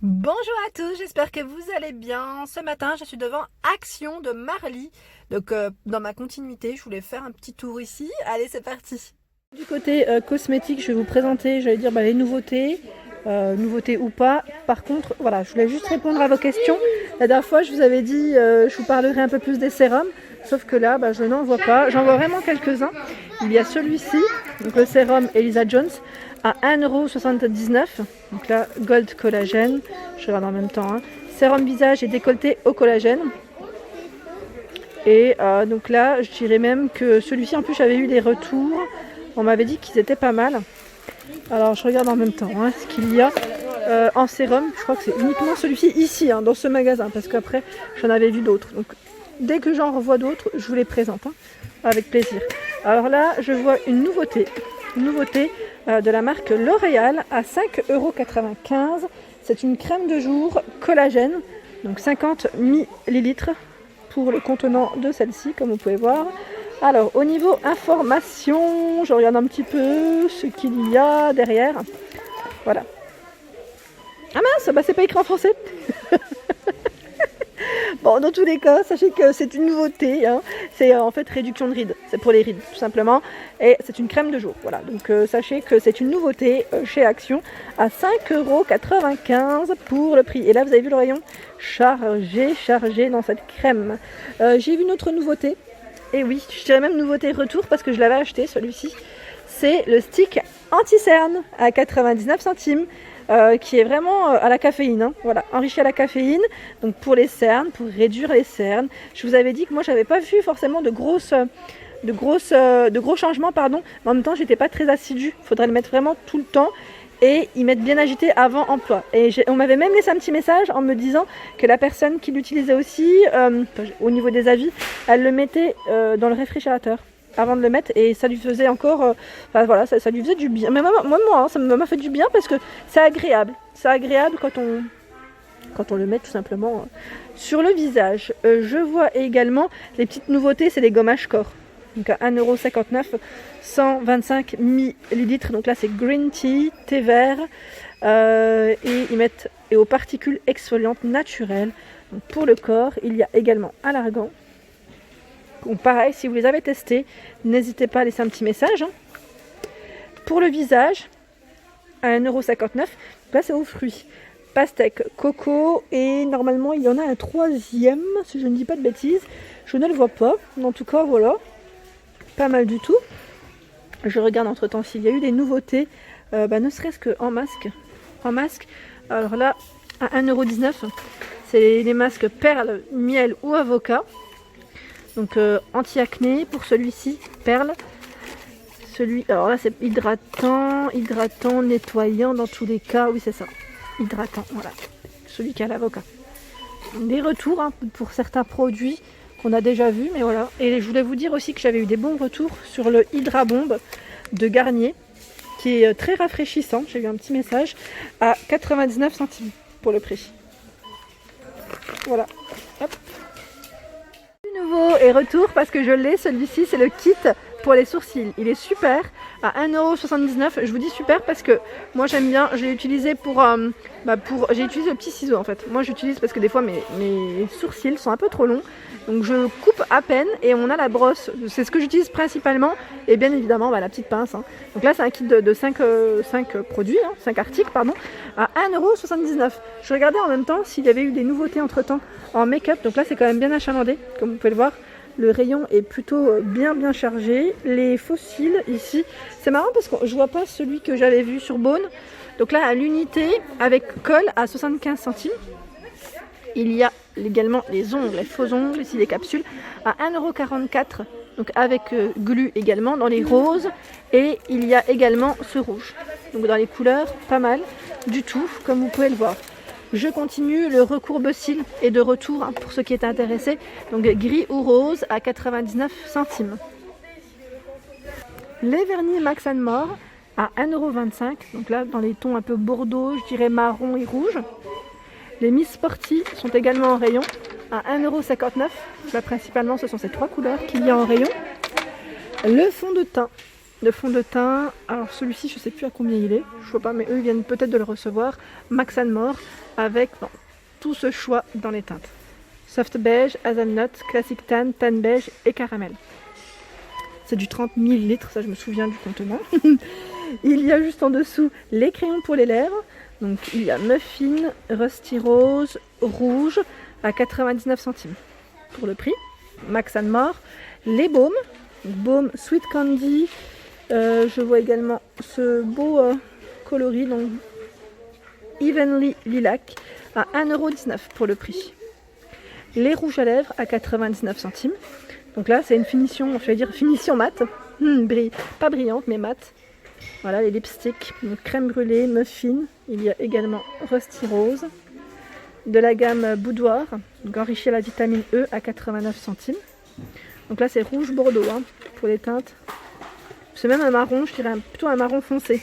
Bonjour à tous, j'espère que vous allez bien. Ce matin, je suis devant Action de Marly. Donc, dans ma continuité, je voulais faire un petit tour ici. Allez, c'est parti. Du côté cosmétique, je vais vous présenter, j'allais dire, les nouveautés. Nouveautés ou pas. Par contre, voilà, je voulais juste répondre à vos questions. La dernière fois, je vous avais dit, je vous parlerai un peu plus des sérums. Sauf que là, je n'en vois pas. J'en vois vraiment quelques-uns. Il y a celui-ci, donc le sérum Elisa Jones, à 1,79 €. Donc là, Gold Collagène. Je regarde en même temps. Sérum visage et décolleté au collagène. Et donc là, je dirais même que celui-ci, en plus, j'avais eu des retours. On m'avait dit qu'ils étaient pas mal. Alors, je regarde en même temps ce qu'il y a en sérum. Je crois que c'est uniquement celui-ci ici, dans ce magasin, parce qu'après, j'en avais vu d'autres. Donc, dès que j'en revois d'autres, je vous les présente avec plaisir. Alors là, je vois une nouveauté de la marque L'Oréal à 5,95 €. C'est une crème de jour collagène, donc 50 ml pour le contenant de celle-ci, comme vous pouvez voir. Alors, au niveau information, je regarde un petit peu ce qu'il y a derrière. Voilà. Ah mince, c'est pas écrit en français. Bon, dans tous les cas, sachez que c'est une nouveauté. C'est en fait réduction de rides. C'est pour les rides, tout simplement. Et c'est une crème de jour. Voilà. Donc, sachez que c'est une nouveauté chez Action à 5,95 € pour le prix. Et là, vous avez vu le rayon chargé dans cette crème. J'ai vu une autre nouveauté. Et oui, je dirais même nouveauté retour parce que je l'avais acheté, celui-ci. C'est le stick anti-cerne à 99 centimes. Qui est vraiment à la caféine, voilà, enrichi à la caféine, donc pour les cernes, pour réduire les cernes. Je vous avais dit que moi j'avais pas vu forcément de gros changements, mais en même temps j'étais pas très assidue. Il faudrait le mettre vraiment tout le temps et y mettre bien agité avant emploi. Et on m'avait même laissé un petit message en me disant que la personne qui l'utilisait aussi, au niveau des avis, elle le mettait dans le réfrigérateur avant de le mettre et ça lui faisait encore ça lui faisait du bien, mais moi ça m'a fait du bien parce que c'est agréable quand on le met tout simplement sur le visage. Je vois également les petites nouveautés, c'est les gommages corps, donc à 1,59 €, 125 ml, donc là c'est green tea, thé vert, et ils mettent aux particules exfoliantes naturelles. Donc pour le corps, il y a également à l'argan. Donc pareil, si vous les avez testés, n'hésitez pas à laisser un petit message. Pour le visage, à 1,59 €, là c'est aux fruits. Pastèque, coco, et normalement il y en a un troisième, si je ne dis pas de bêtises. Je ne le vois pas, mais en tout cas voilà, pas mal du tout. Je regarde entre temps s'il y a eu des nouveautés, ne serait-ce qu'en masque. En masque, alors là, à 1,19 €, c'est les masques perles, miel ou avocat. Donc anti-acné pour celui-ci, perle. Alors là c'est hydratant, nettoyant dans tous les cas. Oui c'est ça, hydratant, voilà. Celui qui a l'avocat. Des retours pour certains produits qu'on a déjà vus, mais voilà. Et je voulais vous dire aussi que j'avais eu des bons retours sur le Hydra Bomb de Garnier, qui est très rafraîchissant. J'ai eu un petit message à 99 centimes pour le prix. Voilà. Hop. Nouveau et retour parce que je l'ai, celui-ci c'est le kit pour les sourcils, il est super à 1,79 €. Je vous dis super parce que moi j'aime bien, je l'ai utilisé j'ai utilisé le petit ciseau en fait. Moi j'utilise parce que des fois mes sourcils sont un peu trop longs, donc je coupe à peine et on a la brosse, c'est ce que j'utilise principalement, et bien évidemment la petite pince. Donc là c'est un kit de 5 produits, 5 articles pardon, à 1,79 €. Je regardais en même temps s'il y avait eu des nouveautés entre temps en make-up, donc là c'est quand même bien achalandé comme vous pouvez le voir. Le rayon est plutôt bien chargé. Les fossiles ici, c'est marrant parce que je vois pas celui que j'avais vu sur Beaune. Donc là à l'unité avec colle à 75 centimes. Il y a également les ongles, les faux ongles, ici les capsules à 1,44 €. Donc avec glu également dans les roses. Et il y a également ce rouge. Donc dans les couleurs, pas mal du tout comme vous pouvez le voir. Je continue, le recourbe-cils est de retour pour ceux qui étaient intéressés. Donc gris ou rose à 99 centimes. Les vernis Max & More à 1,25 €. Donc là dans les tons un peu bordeaux, je dirais marron et rouge. Les Miss Sporty sont également en rayon à 1,59 €. Là principalement ce sont ces trois couleurs qu'il y a en rayon. Le fond de teint de fond de teint. Alors celui-ci, je sais plus à combien il est, je vois pas, mais eux ils viennent peut-être de le recevoir. Max More avec tout ce choix dans les teintes. Soft beige, hazelnut, classic tan, tan beige et caramel. C'est du 30 ml, ça je me souviens du contenant. Il y a juste en dessous les crayons pour les lèvres. Donc il y a muffin, rusty rose, rouge à 99 centimes pour le prix. Max More. Les baumes, baume sweet candy. Je vois également ce beau coloris, donc Evenly Lilac à 1,19 € pour le prix. Les rouges à lèvres à 99 centimes. Donc là, c'est une finition, je vais dire finition mat. Pas brillante, mais mat. Voilà, les lipsticks, donc crème brûlée, muffin. Il y a également Rusty Rose. De la gamme Boudoir, donc enrichi à la vitamine E à 89 centimes. Donc là, c'est rouge bordeaux pour les teintes. C'est même un marron, je dirais plutôt un marron foncé.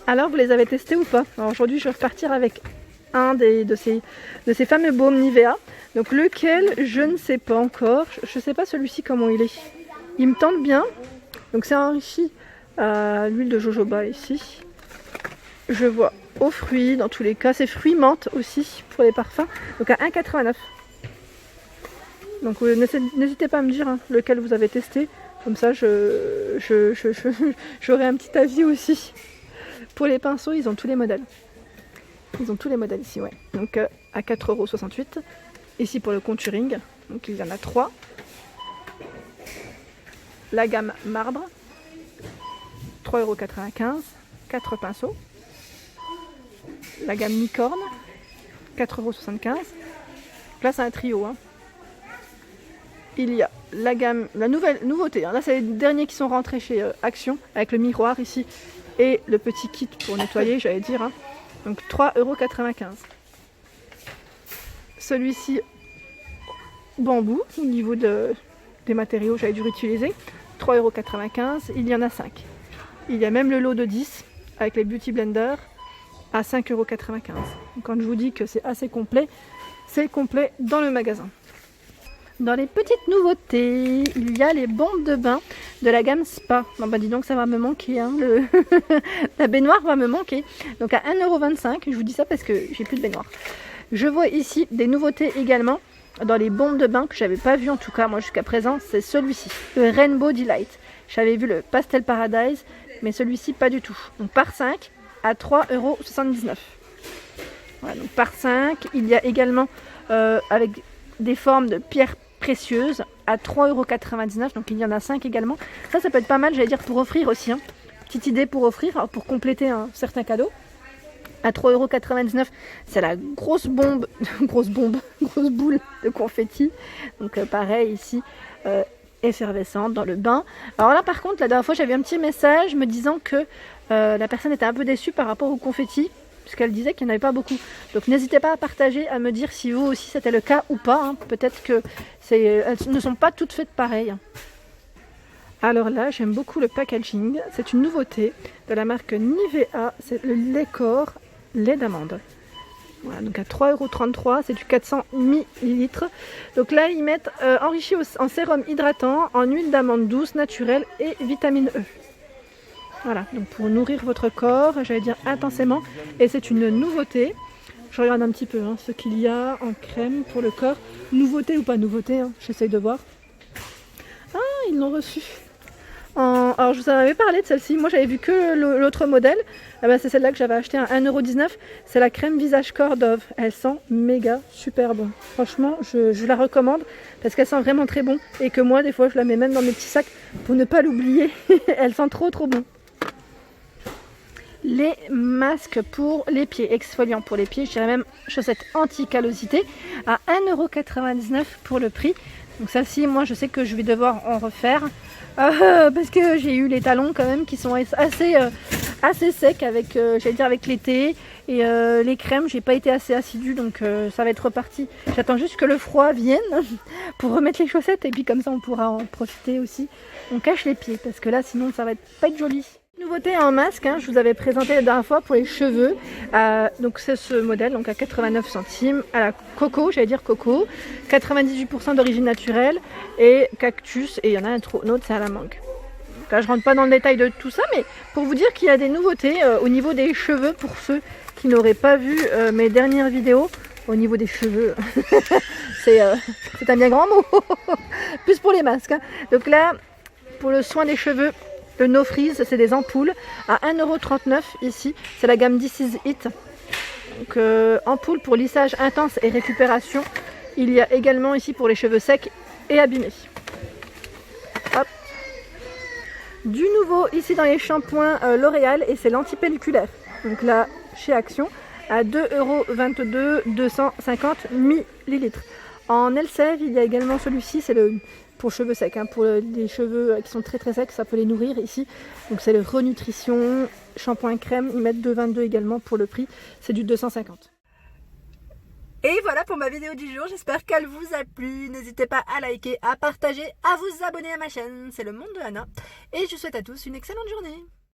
Alors, vous les avez testés ou pas? Alors aujourd'hui, je vais repartir avec un de ces fameux baumes Nivea. Donc lequel, je ne sais pas encore. Je ne sais pas celui-ci comment il est. Il me tente bien. Donc c'est enrichi à l'huile de jojoba ici. Je vois aux fruits dans tous les cas. C'est fruits menthe aussi pour les parfums. Donc à 1,89 €. Donc n'hésitez pas à me dire lequel vous avez testé. Comme ça j'aurai un petit avis aussi. Pour les pinceaux, ils ont tous les modèles. Ils ont tous les modèles ici, ouais. Donc à 4,68 €. Ici pour le contouring, donc il y en a 3. La gamme marbre, 3,95 €, 4 pinceaux. La gamme licorne, 4,75 €. Là c'est un trio. Il y a la gamme, la nouveauté. Là c'est les derniers qui sont rentrés chez Action, avec le miroir ici et le petit kit pour nettoyer, j'allais dire. Donc 3,95 €. Celui-ci bambou au niveau des matériaux, j'avais dû réutiliser. 3,95 €. Il y en a 5. Il y a même le lot de 10 avec les Beauty Blender à 5,95 €. Quand je vous dis que c'est assez complet, c'est complet dans le magasin. Dans les petites nouveautés, il y a les bombes de bain de la gamme Spa. Bon bah dis donc, ça va me manquer, la baignoire va me manquer. Donc à 1,25 €, je vous dis ça parce que j'ai plus de baignoire. Je vois ici des nouveautés également dans les bombes de bain que j'avais pas vu en tout cas moi jusqu'à présent, c'est celui-ci, le Rainbow Delight. J'avais vu le Pastel Paradise, mais celui-ci pas du tout. Donc par 5 à 3,79 €. Voilà, donc par 5, il y a également avec des formes de pierres précieuses à 3,99 €. Donc il y en a 5 également. Ça peut être pas mal, j'allais dire, pour offrir aussi. Petite idée pour offrir, pour compléter un certain cadeau. À 3,99 €, c'est la grosse boule de confetti. Donc pareil ici, effervescente dans le bain. Alors là par contre, la dernière fois j'avais un petit message me disant que la personne était un peu déçue par rapport au confetti, puisqu'elle disait qu'il n'y en avait pas beaucoup. Donc n'hésitez pas à partager, à me dire si vous aussi c'était le cas ou pas. Peut-être que elles ne sont pas toutes faites pareilles. Alors là, j'aime beaucoup le packaging. C'est une nouveauté de la marque Nivea. C'est le lait corps, lait d'amande. Voilà, donc à 3,33 €, c'est du 400 ml. Donc là, ils mettent enrichi en sérum hydratant, en huile d'amande douce, naturelle et vitamine E. Voilà, donc pour nourrir votre corps, j'allais dire intensément. Et c'est une nouveauté. Je regarde un petit peu ce qu'il y a en crème pour le corps. Nouveauté ou pas nouveauté, j'essaye de voir. Ah, ils l'ont reçu. Alors je vous en avais parlé de celle-ci, moi j'avais vu que l'autre modèle. C'est celle-là que j'avais acheté à 1,19 €. C'est la crème visage corps Dove. Elle sent méga super bon. Franchement, je la recommande parce qu'elle sent vraiment très bon. Et que moi des fois je la mets même dans mes petits sacs pour ne pas l'oublier. Elle sent trop bon. Les masques pour les pieds, exfoliants pour les pieds, je dirais même chaussettes anti-callosité à 1,99 € pour le prix. Donc celle-ci, moi je sais que je vais devoir en refaire parce que j'ai eu les talons quand même qui sont assez secs avec, j'allais dire avec l'été, et les crèmes, j'ai pas été assez assidue, donc ça va être reparti. J'attends juste que le froid vienne pour remettre les chaussettes et puis comme ça on pourra en profiter aussi. On cache les pieds parce que là sinon ça va pas être joli. Nouveauté en masque, je vous avais présenté la dernière fois pour les cheveux. Donc c'est ce modèle, donc à 89 centimes, à la coco, j'allais dire coco, 98% d'origine naturelle et cactus, et il y en a un autre, c'est à la mangue. Là, je rentre pas dans le détail de tout ça, mais pour vous dire qu'il y a des nouveautés au niveau des cheveux pour ceux qui n'auraient pas vu mes dernières vidéos. Au niveau des cheveux, c'est un bien grand mot, plus pour les masques. Hein. Donc là, pour le soin des cheveux, le No Freeze, c'est des ampoules à 1,39 € ici. C'est la gamme This Is It. Donc ampoule pour lissage intense et récupération. Il y a également ici pour les cheveux secs et abîmés. Hop. Du nouveau ici dans les shampoings L'Oréal et c'est l'antipelliculaire. Donc là, chez Action, à 2,22 €, 250 ml. En Elseve, il y a également celui-ci, c'est le pour cheveux secs, hein, pour les cheveux qui sont très très secs, ça peut les nourrir ici. Donc c'est le Renutrition, shampoing crème, ils mettent 2,22 € également pour le prix, c'est du 250. Et voilà pour ma vidéo du jour, j'espère qu'elle vous a plu. N'hésitez pas à liker, à partager, à vous abonner à ma chaîne, c'est le monde de Anna. Et je vous souhaite à tous une excellente journée.